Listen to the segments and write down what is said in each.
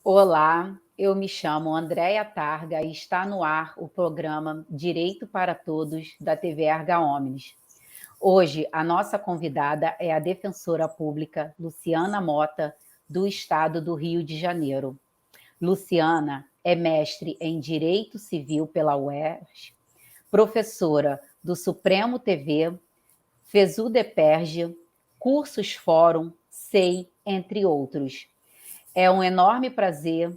Olá, eu me chamo Andréia Targa e está no ar o programa Direito para Todos da TV Erga Omnes. Hoje, a nossa convidada é a defensora pública Luciana Mota, do Estado do Rio de Janeiro. Luciana é mestre em Direito Civil pela UERJ, professora do Supremo TV, FESUDEPERJ, Cursos Fórum, SEI, entre outros. É um enorme prazer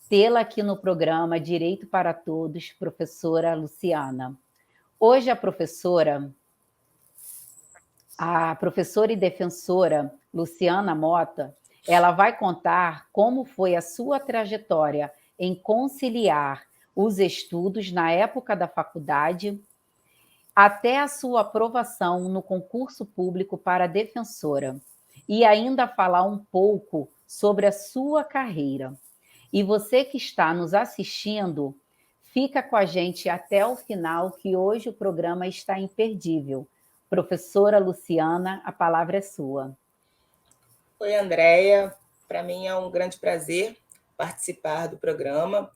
tê-la aqui no programa Direito para Todos, professora Luciana. Hoje a professora e defensora Luciana Mota, ela vai contar como foi a sua trajetória em conciliar os estudos na época da faculdade até a sua aprovação no concurso público para defensora e ainda falar um pouco sobre a sua carreira. E você que está nos assistindo, fica com a gente até o final, que hoje o programa está imperdível. Professora Luciana, a palavra é sua. Oi, Andréia. Para mim é um grande prazer participar do programa.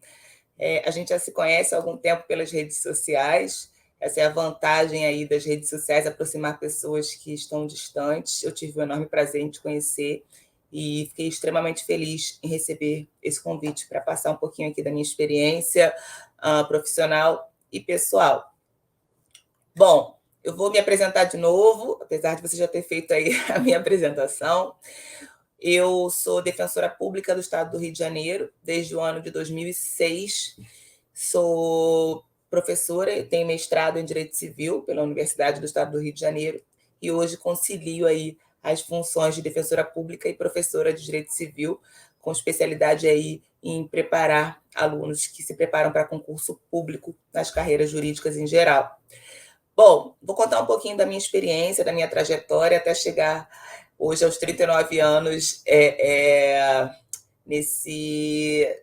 A gente já se conhece há algum tempo pelas redes sociais. Essa é a vantagem aí das redes sociais, aproximar pessoas que estão distantes. Eu tive o enorme prazer em te conhecer e fiquei extremamente feliz em receber esse convite para passar um pouquinho aqui da minha experiência profissional e pessoal. Bom, eu vou me apresentar de novo, apesar de você já ter feito aí a minha apresentação. Eu sou defensora pública do Estado do Rio de Janeiro desde o ano de 2006. Sou professora e tenho mestrado em Direito Civil pela Universidade do Estado do Rio de Janeiro e hoje concilio aí as funções de defensora pública e professora de Direito Civil, com especialidade aí em preparar alunos que se preparam para concurso público nas carreiras jurídicas em geral. Bom, vou contar um pouquinho da minha experiência, da minha trajetória até chegar hoje aos 39 anos nesse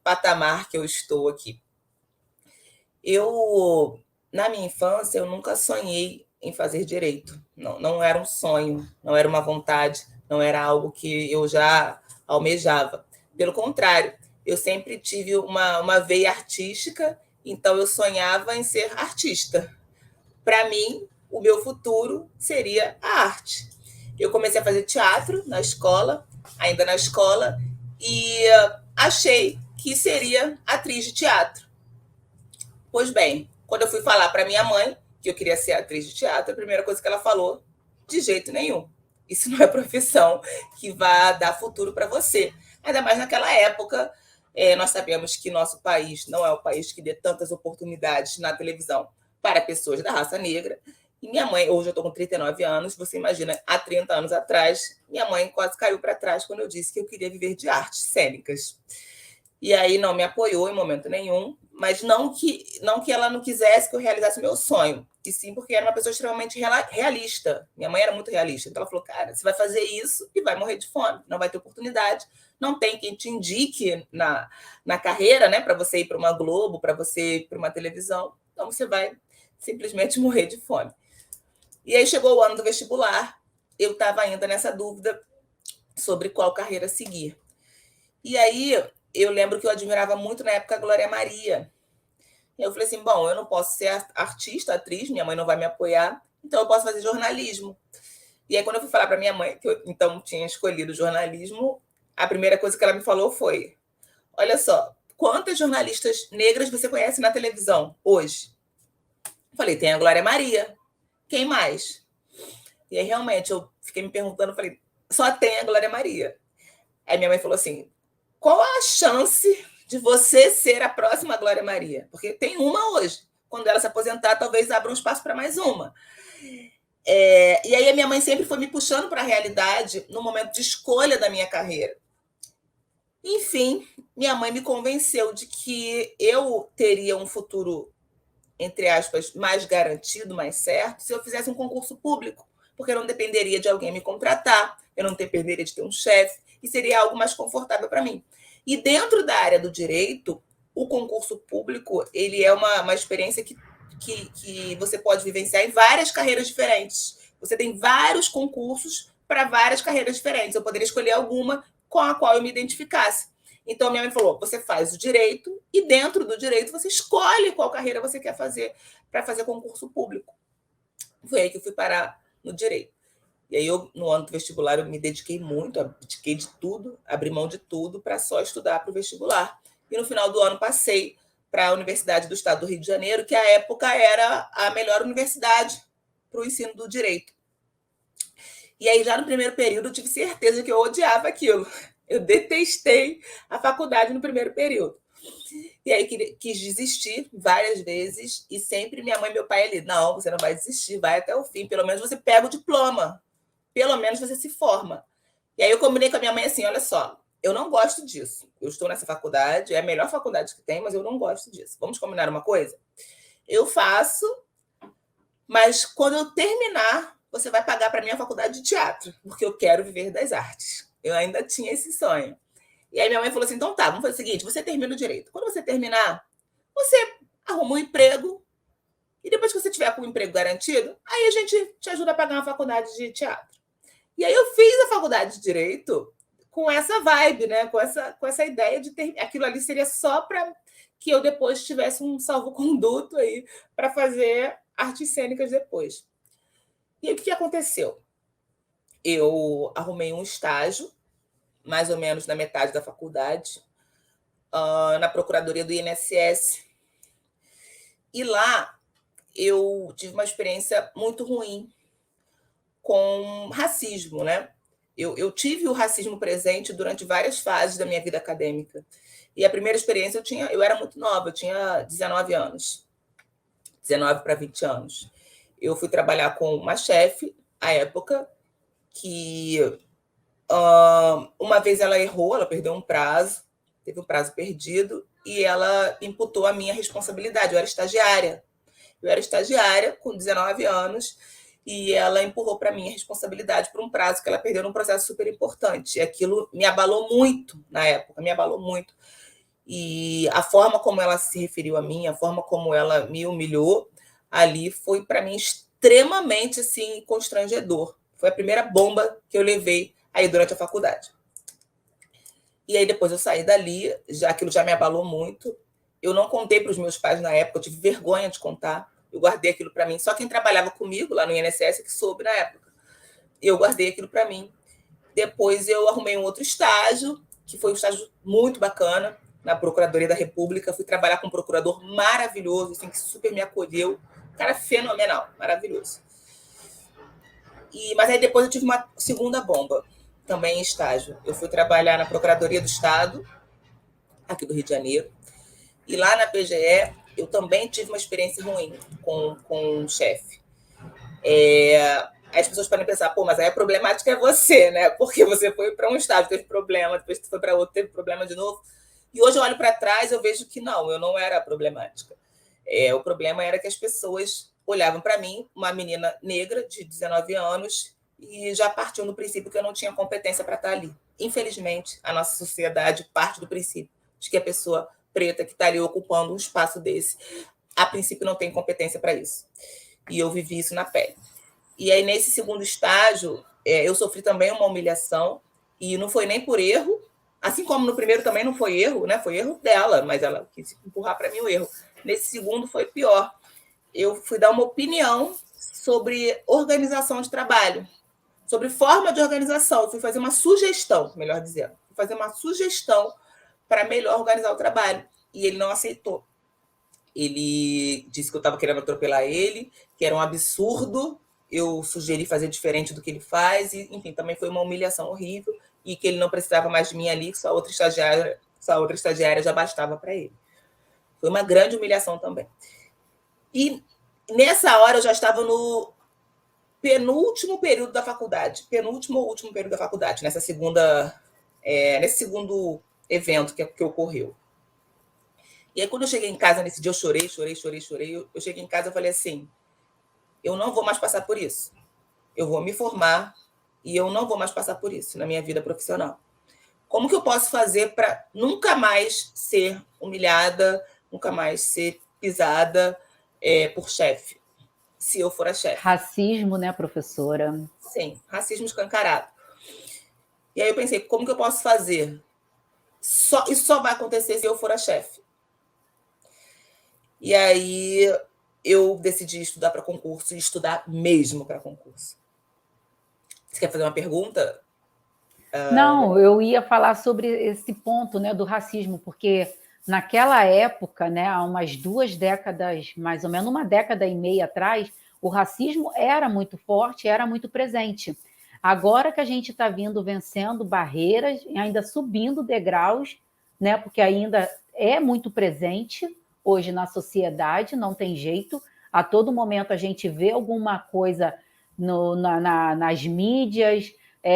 patamar que eu estou aqui. Na minha infância, eu nunca sonhei em fazer direito. Não era um sonho, não era uma vontade, não era algo que eu já almejava. Pelo contrário, eu sempre tive uma veia artística, então eu sonhava em ser artista. Para mim, o meu futuro seria a arte. Eu comecei a fazer teatro na escola, e achei que seria atriz de teatro. Pois bem, quando eu fui falar para minha mãe que eu queria ser atriz de teatro, a primeira coisa que ela falou, de jeito nenhum. Isso não é profissão que vai dar futuro para você. Ainda mais naquela época, nós sabemos que nosso país não é o país que dê tantas oportunidades na televisão para pessoas da raça negra. E minha mãe, hoje eu estou com 39 anos, você imagina, há 30 anos atrás, minha mãe quase caiu para trás quando eu disse que eu queria viver de artes cênicas. E aí não me apoiou em momento nenhum, mas não que ela não quisesse que eu realizasse o meu sonho, e sim porque era uma pessoa extremamente realista. Minha mãe era muito realista, então ela falou, cara, você vai fazer isso e vai morrer de fome, não vai ter oportunidade, não tem quem te indique na carreira, né, para você ir para uma Globo, para você ir para uma televisão, então você vai simplesmente morrer de fome. E aí chegou o ano do vestibular, eu estava ainda nessa dúvida sobre qual carreira seguir. E aí eu lembro que eu admirava muito na época a Glória Maria. E eu falei assim, bom, eu não posso ser artista, atriz, minha mãe não vai me apoiar, então eu posso fazer jornalismo. E aí quando eu fui falar para minha mãe, que eu então tinha escolhido jornalismo, a primeira coisa que ela me falou foi, olha só, quantas jornalistas negras você conhece na televisão hoje? Eu falei, tem a Glória Maria. Quem mais? E aí realmente eu fiquei me perguntando, falei, só tem a Glória Maria. Aí minha mãe falou assim, qual a chance de você ser a próxima Glória Maria? Porque tem uma hoje. Quando ela se aposentar, talvez abra um espaço para mais uma. E aí a minha mãe sempre foi me puxando para a realidade no momento de escolha da minha carreira. Enfim, minha mãe me convenceu de que eu teria um futuro, entre aspas, mais garantido, mais certo, se eu fizesse um concurso público, porque eu não dependeria de alguém me contratar, eu não dependeria de ter um chefe, e seria algo mais confortável para mim. E dentro da área do direito, o concurso público ele é uma experiência que você pode vivenciar em várias carreiras diferentes. Você tem vários concursos para várias carreiras diferentes. Eu poderia escolher alguma com a qual eu me identificasse. Então, minha mãe falou, você faz o direito e dentro do direito você escolhe qual carreira você quer fazer para fazer concurso público. Foi aí que eu fui parar no direito. E aí, no ano do vestibular, eu me dediquei muito, abdiquei de tudo, abri mão de tudo para só estudar para o vestibular. E no final do ano passei para a Universidade do Estado do Rio de Janeiro, que à época era a melhor universidade para o ensino do direito. E aí, já no primeiro período, eu tive certeza que eu odiava aquilo. Eu detestei a faculdade no primeiro período. E aí quis desistir várias vezes e sempre minha mãe e meu pai ali, não, você não vai desistir, vai até o fim, pelo menos você pega o diploma, pelo menos você se forma. E aí eu combinei com a minha mãe assim, olha só, eu não gosto disso, eu estou nessa faculdade, é a melhor faculdade que tem, mas eu não gosto disso. Vamos combinar uma coisa? Eu faço, mas quando eu terminar, você vai pagar para mim a faculdade de teatro, porque eu quero viver das artes. Eu ainda tinha esse sonho. E aí minha mãe falou assim, então tá, vamos fazer o seguinte, você termina o direito. Quando você terminar, você arruma um emprego e depois que você tiver com o emprego garantido, aí a gente te ajuda a pagar uma faculdade de teatro. E aí eu fiz a faculdade de direito com essa vibe, né? Com essa ideia de ter aquilo ali seria só para que eu depois tivesse um salvo-conduto aí para fazer artes cênicas depois. E aí, o que aconteceu? Eu arrumei um estágio, mais ou menos na metade da faculdade, na Procuradoria do INSS. E lá eu tive uma experiência muito ruim com racismo, né? Eu tive o racismo presente durante várias fases da minha vida acadêmica. E a primeira experiência eu era muito nova, eu tinha 19 anos, 19 para 20 anos. Eu fui trabalhar com uma chefe, à época, que uma vez ela errou, ela perdeu um prazo, teve um prazo perdido, e ela imputou a minha responsabilidade. Eu era estagiária com 19 anos, e ela empurrou para mim a responsabilidade por um prazo que ela perdeu num processo super importante. E aquilo me abalou muito na época, me abalou muito. E a forma como ela se referiu a mim, a forma como ela me humilhou ali foi para mim extremamente assim constrangedor. Foi a primeira bomba que eu levei aí durante a faculdade. E aí depois eu saí dali, aquilo já me abalou muito. Eu não contei para os meus pais na época, eu tive vergonha de contar. Eu guardei aquilo para mim. Só quem trabalhava comigo lá no INSS que soube na época. Eu guardei aquilo para mim. Depois eu arrumei um outro estágio, que foi um estágio muito bacana, na Procuradoria da República. Fui trabalhar com um procurador maravilhoso, assim, que super me acolheu. Um cara fenomenal, maravilhoso. Mas aí depois eu tive uma segunda bomba, também em estágio. Eu fui trabalhar na Procuradoria do Estado, aqui do Rio de Janeiro. E lá na PGE, eu também tive uma experiência ruim com um chefe. As pessoas podem pensar, pô, mas aí a problemática é você, né? Porque você foi para um estágio, teve problema, depois você foi para outro, teve problema de novo. E hoje eu olho para trás, eu vejo que não, eu não era problemática. O problema era que as pessoas olhavam para mim, uma menina negra de 19 anos, e já partiam do princípio que eu não tinha competência para estar ali. Infelizmente, a nossa sociedade parte do princípio de que a pessoa preta que está ali ocupando um espaço desse, a princípio não tem competência para isso. E eu vivi isso na pele. E aí, nesse segundo estágio, eu sofri também uma humilhação, e não foi nem por erro, assim como no primeiro também não foi erro, né? Foi erro dela, mas ela quis empurrar para mim o erro. Nesse segundo foi pior. Eu fui dar uma opinião sobre organização de trabalho, sobre forma de organização. Eu fui fazer uma sugestão, melhor dizendo. Fui fazer uma sugestão para melhor organizar o trabalho. E ele não aceitou. Ele disse que eu estava querendo atropelar ele, que era um absurdo eu sugeri fazer diferente do que ele faz, e, enfim, também foi uma humilhação horrível, e que ele não precisava mais de mim ali, que só outra estagiária já bastava para ele. Foi uma grande humilhação também. E nessa hora eu já estava no penúltimo período da faculdade, penúltimo ou último período da faculdade, nesse segundo evento que ocorreu. E aí, quando eu cheguei em casa nesse dia, eu chorei. Eu cheguei em casa e falei assim, eu não vou mais passar por isso. Eu vou me formar e eu não vou mais passar por isso na minha vida profissional. Como que eu posso fazer para nunca mais ser humilhada, nunca mais ser pisada por chefe, se eu for a chefe? Racismo, né, professora? Sim, racismo escancarado. E aí eu pensei, como que eu posso fazer Isso só vai acontecer se eu for a chefe. E aí eu decidi estudar para concurso e estudar mesmo para concurso. Você quer fazer uma pergunta? Não, eu ia falar sobre esse ponto, né, do racismo, porque naquela época, né, há umas 2 décadas, mais ou menos uma década e meia atrás, o racismo era muito forte, era muito presente. Agora que a gente está vindo vencendo barreiras e ainda subindo degraus, né, porque ainda é muito presente hoje na sociedade, não tem jeito. A todo momento a gente vê alguma coisa nas mídias,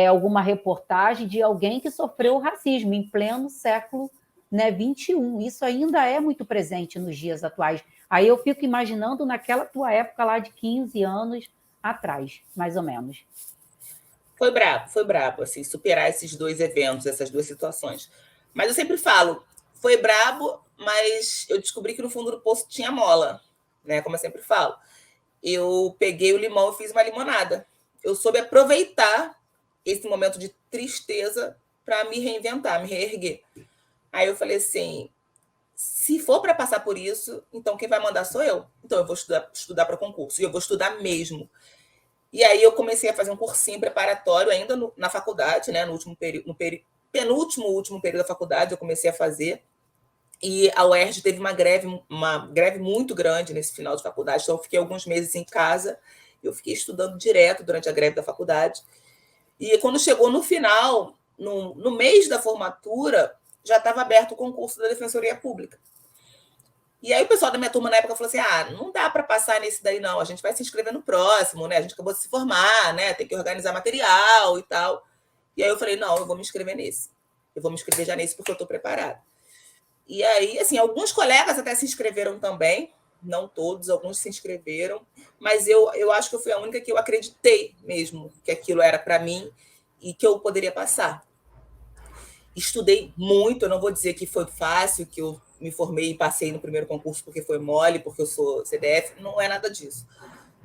alguma reportagem de alguém que sofreu racismo em pleno século, né, 21. Isso ainda é muito presente nos dias atuais. Aí eu fico imaginando naquela tua época lá de 15 anos atrás, mais ou menos. Foi brabo, assim, superar esses 2 eventos, essas 2 situações. Mas eu sempre falo, foi brabo, mas eu descobri que no fundo do poço tinha mola, né? Como eu sempre falo. Eu peguei o limão e fiz uma limonada. Eu soube aproveitar esse momento de tristeza para me reinventar, me reerguer. Aí eu falei assim: se for para passar por isso, então quem vai mandar sou eu. Então eu vou estudar para concurso. E eu vou estudar mesmo. E aí eu comecei a fazer um cursinho preparatório ainda na faculdade, né? No último período, penúltimo último período da faculdade, eu comecei a fazer. E a UERJ teve uma greve muito grande nesse final de faculdade, então eu fiquei alguns meses em casa. Eu fiquei estudando direto durante a greve da faculdade. E quando chegou no final, no mês da formatura, já estava aberto o concurso da Defensoria Pública. E aí o pessoal da minha turma na época falou assim: não dá para passar nesse daí, não. A gente vai se inscrever no próximo, né? A gente acabou de se formar, né? Tem que organizar material e tal. E aí eu falei: não, eu vou me inscrever nesse. Eu vou me inscrever já nesse porque eu estou preparada. E aí, assim, alguns colegas até se inscreveram também, não todos, alguns se inscreveram, mas eu acho que eu fui a única que eu acreditei mesmo que aquilo era para mim e que eu poderia passar. Estudei muito, eu não vou dizer que foi fácil, que eu me formei e passei no primeiro concurso porque foi mole, porque eu sou CDF, não é nada disso.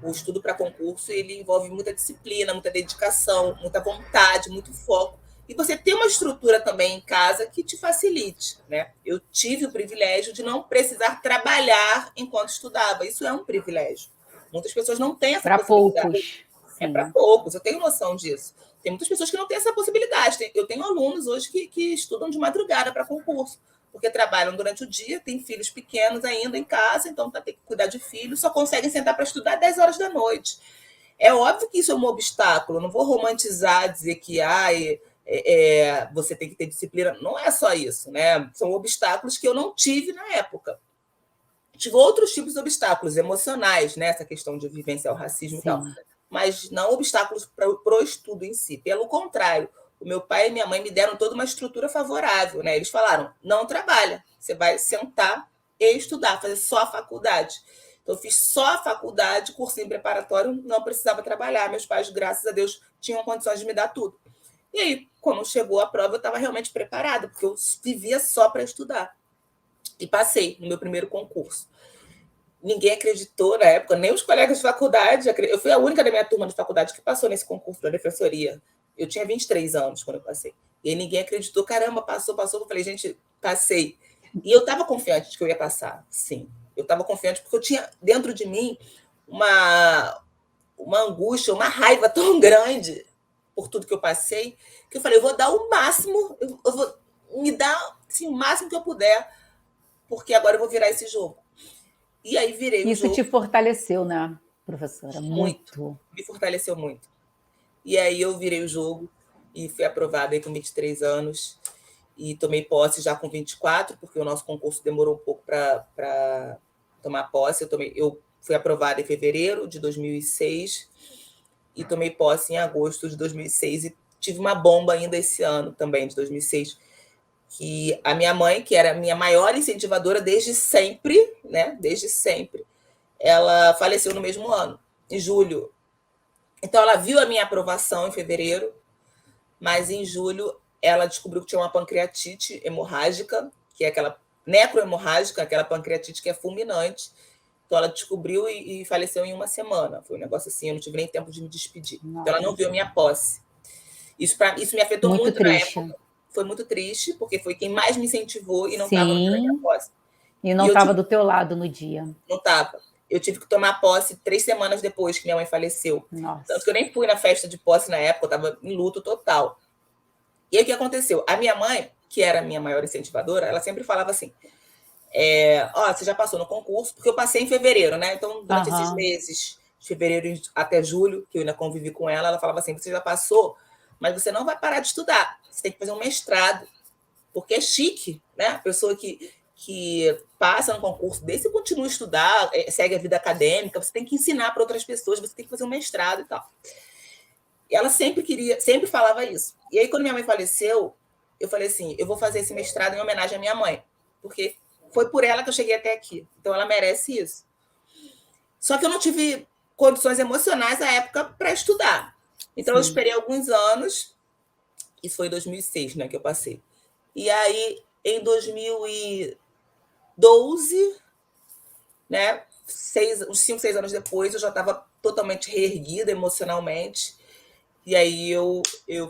O estudo para concurso ele envolve muita disciplina, muita dedicação, muita vontade, muito foco. E você ter uma estrutura também em casa que te facilite, né? Eu tive o privilégio de não precisar trabalhar enquanto estudava. Isso é um privilégio. Muitas pessoas não têm essa possibilidade. Para poucos. É para poucos, eu tenho noção disso. Tem muitas pessoas que não têm essa possibilidade. Eu tenho alunos hoje que estudam de madrugada para concurso, porque trabalham durante o dia, têm filhos pequenos ainda em casa, então tem que cuidar de filhos, só conseguem sentar para estudar 10 horas da noite. É óbvio que isso é um obstáculo, eu não vou romantizar, dizer que você tem que ter disciplina. Não é só isso, né? São obstáculos que eu não tive na época. Tive outros tipos de obstáculos emocionais, né? Essa questão de vivenciar o racismo e tal. Mas não obstáculos para o estudo em si. Pelo contrário, o meu pai e minha mãe me deram toda uma estrutura favorável, né? Eles falaram: não trabalha, você vai sentar e estudar, fazer só a faculdade. Então, eu fiz só a faculdade, cursinho preparatório, não precisava trabalhar. Meus pais, graças a Deus, tinham condições de me dar tudo. E aí, quando chegou a prova, eu estava realmente preparada, porque eu vivia só para estudar. E passei no meu primeiro concurso. Ninguém acreditou na época, nem os colegas de faculdade. Eu fui a única da minha turma de faculdade que passou nesse concurso da defensoria. Eu tinha 23 anos quando eu passei. E aí ninguém acreditou. Caramba, passou. Eu falei: gente, passei. E eu estava confiante de que eu ia passar, sim. Eu estava confiante porque eu tinha dentro de mim uma angústia, uma raiva tão grande por tudo que eu passei, que eu falei: eu vou dar o máximo, eu vou me dar assim, o máximo que eu puder, porque agora eu vou virar esse jogo. E aí virei o jogo. Isso te fortaleceu, né, professora? Muito. Me fortaleceu muito. E aí eu virei o jogo e fui aprovada aí com 23 anos e tomei posse já com 24, porque o nosso concurso demorou um pouco para tomar posse. Eu fui aprovada em fevereiro de 2006 e tomei posse em agosto de 2006 e tive uma bomba ainda esse ano também, de 2006, que a minha mãe, que era a minha maior incentivadora desde sempre, né? Desde sempre, ela faleceu no mesmo ano, em julho. Então, ela viu a minha aprovação em fevereiro, mas em julho ela descobriu que tinha uma pancreatite hemorrágica, que é aquela necrohemorrágica, aquela pancreatite que é fulminante. Então, ela descobriu e faleceu em uma semana. Foi um negócio assim, eu não tive nem tempo de me despedir. Nossa. Então, ela não viu a minha posse. Isso me afetou muito na época. foi muito triste, porque foi quem mais me incentivou e não estava no dia da minha Sim, posse. e não estava do teu lado no dia. Não estava. Eu tive que tomar posse 3 semanas depois que minha mãe faleceu. Nossa. Tanto que eu nem fui na festa de posse na época, eu estava em luto total. E aí o que aconteceu? A minha mãe, que era a minha maior incentivadora, ela sempre falava assim: você já passou no concurso, porque eu passei em fevereiro, né? Então, durante esses meses, de fevereiro até julho, que eu ainda convivi com ela, ela falava assim: você já passou, mas você não vai parar de estudar, você tem que fazer um mestrado, porque é chique, né? A pessoa que passa no concurso desse e continua a estudar, segue a vida acadêmica, você tem que ensinar para outras pessoas, você tem que fazer um mestrado e tal. E ela sempre falava isso. E aí, quando minha mãe faleceu, eu falei assim: eu vou fazer esse mestrado em homenagem à minha mãe, porque foi por ela que eu cheguei até aqui. Então, ela merece isso. Só que eu não tive condições emocionais na época para estudar. Então, eu esperei alguns anos. Isso foi em 2006, né, que eu passei. E aí, em 2012, né, uns 5, 6 anos depois, eu já estava totalmente reerguida emocionalmente. E aí eu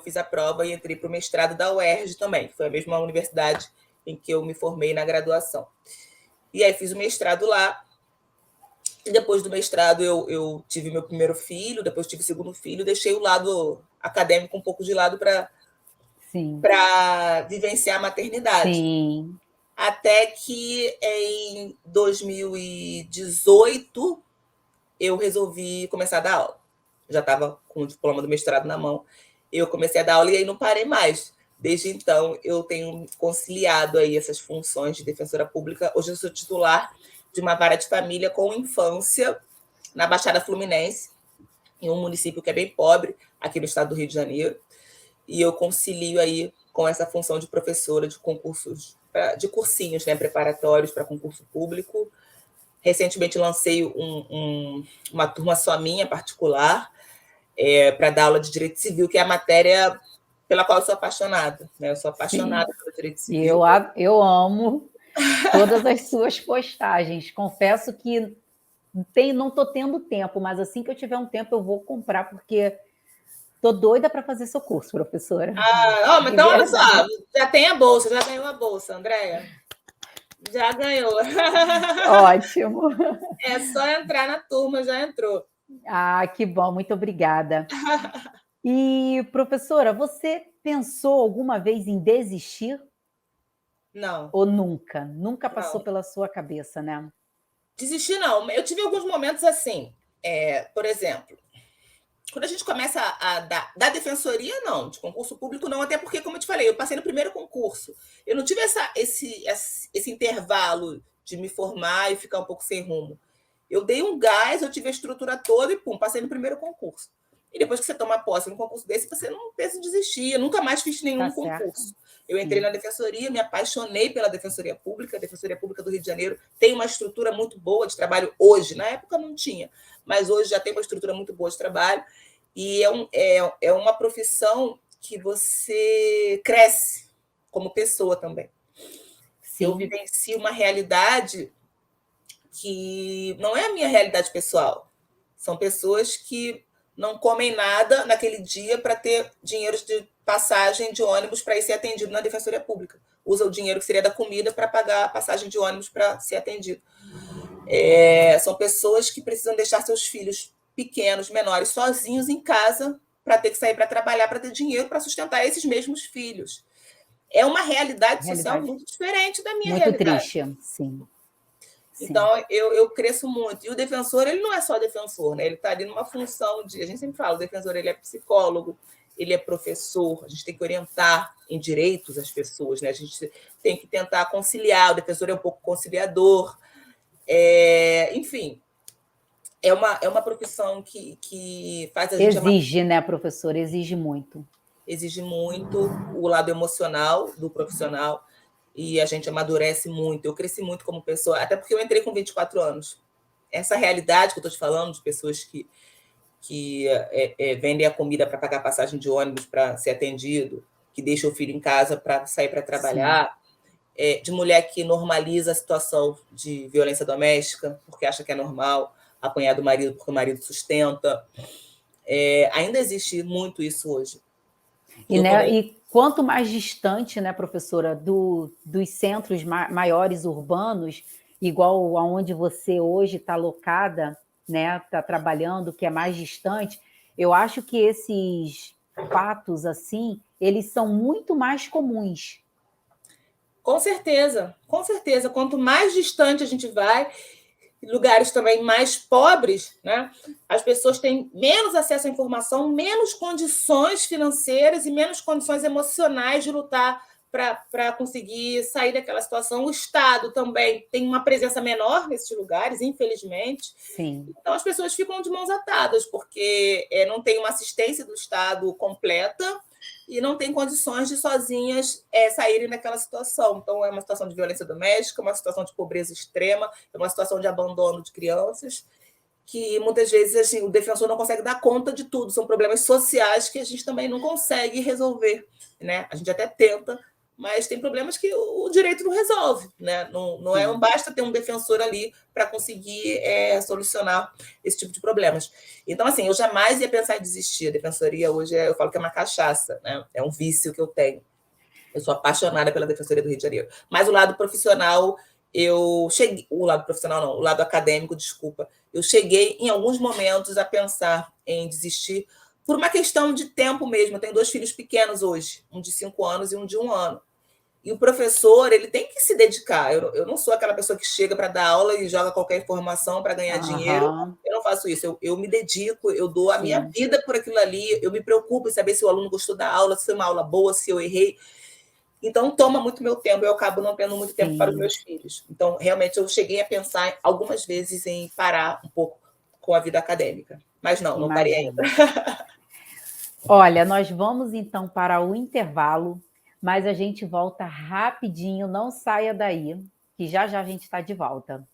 fiz a prova e entrei para o mestrado da UERJ também, que foi a mesma universidade em que eu me formei na graduação. E aí fiz o mestrado lá. E depois do mestrado eu tive meu primeiro filho, depois tive o segundo filho, deixei o lado acadêmico um pouco de lado para vivenciar a maternidade. Sim. Até que em 2018 eu resolvi começar a dar aula. Já estava com o diploma do mestrado na mão. Eu comecei a dar aula e aí não parei mais. Desde então, eu tenho conciliado aí essas funções de defensora pública. Hoje eu sou titular de uma vara de família com infância na Baixada Fluminense, em um município que é bem pobre, aqui no estado do Rio de Janeiro. E eu concilio aí com essa função de professora de concursos, de cursinhos, né, preparatórios para concurso público. Recentemente lancei uma turma só minha, particular, para dar aula de Direito Civil, que é a matéria pela qual eu sou apaixonada. Né? Eu sou apaixonada pelo Direito Civil. E eu amo todas as suas postagens. Confesso que não estou tendo tempo, mas assim que eu tiver um tempo eu vou comprar, porque estou doida para fazer seu curso, professora. Mas então, olha só, já tem a bolsa, já ganhou a bolsa, Andréia. Já ganhou. Ótimo. É só entrar na turma, já entrou. Ah, que bom, muito obrigada. E, professora, você pensou alguma vez em desistir? Não. Ou nunca? Nunca passou pela sua cabeça, né? Desistir, não. Eu tive alguns momentos assim. Por exemplo, quando a gente começa a dar da defensoria, não, de concurso público, não, até porque, como eu te falei, eu passei no primeiro concurso. Eu não tive esse intervalo de me formar e ficar um pouco sem rumo. Eu dei um gás, eu tive a estrutura toda e, pum, passei no primeiro concurso. E depois que você toma posse num concurso desse, você não pensa em desistir. Eu nunca mais fiz nenhum concurso. Eu entrei na defensoria, me apaixonei pela Defensoria Pública. A Defensoria Pública do Rio de Janeiro tem uma estrutura muito boa de trabalho hoje. Na época não tinha, mas hoje já tem uma estrutura muito boa de trabalho. E é uma profissão que você cresce como pessoa também. Sim. Eu vivencio uma realidade que não é a minha realidade pessoal. São pessoas que não comem nada naquele dia para ter dinheiro de passagem de ônibus para ir ser atendido na Defensoria Pública. Usa o dinheiro que seria da comida para pagar a passagem de ônibus para ser atendido. São pessoas que precisam deixar seus filhos pequenos, menores, sozinhos em casa para ter que sair para trabalhar, para ter dinheiro para sustentar esses mesmos filhos. É uma realidade social muito diferente da minha realidade. Muito triste, sim. Então, eu cresço muito. E o defensor, ele não é só defensor, né? Ele está ali numa função de... A gente sempre fala, o defensor, ele é psicólogo, ele é professor, a gente tem que orientar em direitos as pessoas, né? A gente tem que tentar conciliar, o defensor é um pouco conciliador. Enfim, é uma profissão que faz a gente... Exige, né, professora? Exige muito. Exige muito o lado emocional do profissional, e a gente amadurece muito. Eu cresci muito como pessoa, até porque eu entrei com 24 anos. Essa realidade que eu estou te falando, de pessoas que vendem a comida para pagar a passagem de ônibus para ser atendido, que deixa o filho em casa para sair para trabalhar, de mulher que normaliza a situação de violência doméstica, porque acha que é normal apanhar do marido porque o marido sustenta. Ainda existe muito isso hoje. Quanto mais distante, né, professora, dos centros maiores urbanos, igual aonde você hoje está alocada, né, está trabalhando, que é mais distante, eu acho que esses fatos assim, eles são muito mais comuns. Com certeza, com certeza. Quanto mais distante a gente vai, lugares também mais pobres, né? As pessoas têm menos acesso à informação, menos condições financeiras e menos condições emocionais de lutar para conseguir sair daquela situação. O Estado também tem uma presença menor nesses lugares, infelizmente. Sim. Então as pessoas ficam de mãos atadas, porque não tem uma assistência do Estado completa e não tem condições de sozinhas saírem daquela situação. Então, é uma situação de violência doméstica, uma situação de pobreza extrema, é uma situação de abandono de crianças, que muitas vezes assim, o defensor não consegue dar conta de tudo. São problemas sociais que a gente também não consegue resolver. Né? A gente até tenta, mas tem problemas que o direito não resolve. Né? Não basta ter um defensor ali para conseguir solucionar esse tipo de problemas. Então, assim, eu jamais ia pensar em desistir. A defensoria hoje, eu falo que é uma cachaça, né? É um vício que eu tenho. Eu sou apaixonada pela Defensoria do Rio de Janeiro. Mas o lado profissional, eu cheguei... O lado profissional não, o lado acadêmico, desculpa. Eu cheguei, em alguns momentos, a pensar em desistir por uma questão de tempo mesmo. Eu tenho 2 filhos pequenos hoje, um de 5 anos e um de 1 ano. E o professor, ele tem que se dedicar. Eu não sou aquela pessoa que chega para dar aula e joga qualquer informação para ganhar dinheiro. Eu não faço isso. Eu me dedico, eu dou a minha vida por aquilo ali. Eu me preocupo em saber se o aluno gostou da aula, se foi uma aula boa, se eu errei. Então, toma muito meu tempo. Eu acabo não tendo muito tempo para os meus filhos. Então, realmente, eu cheguei a pensar algumas vezes em parar um pouco com a vida acadêmica. Mas não parei ainda. Olha, nós vamos então para o intervalo, mas a gente volta rapidinho, não saia daí, que já já a gente está de volta.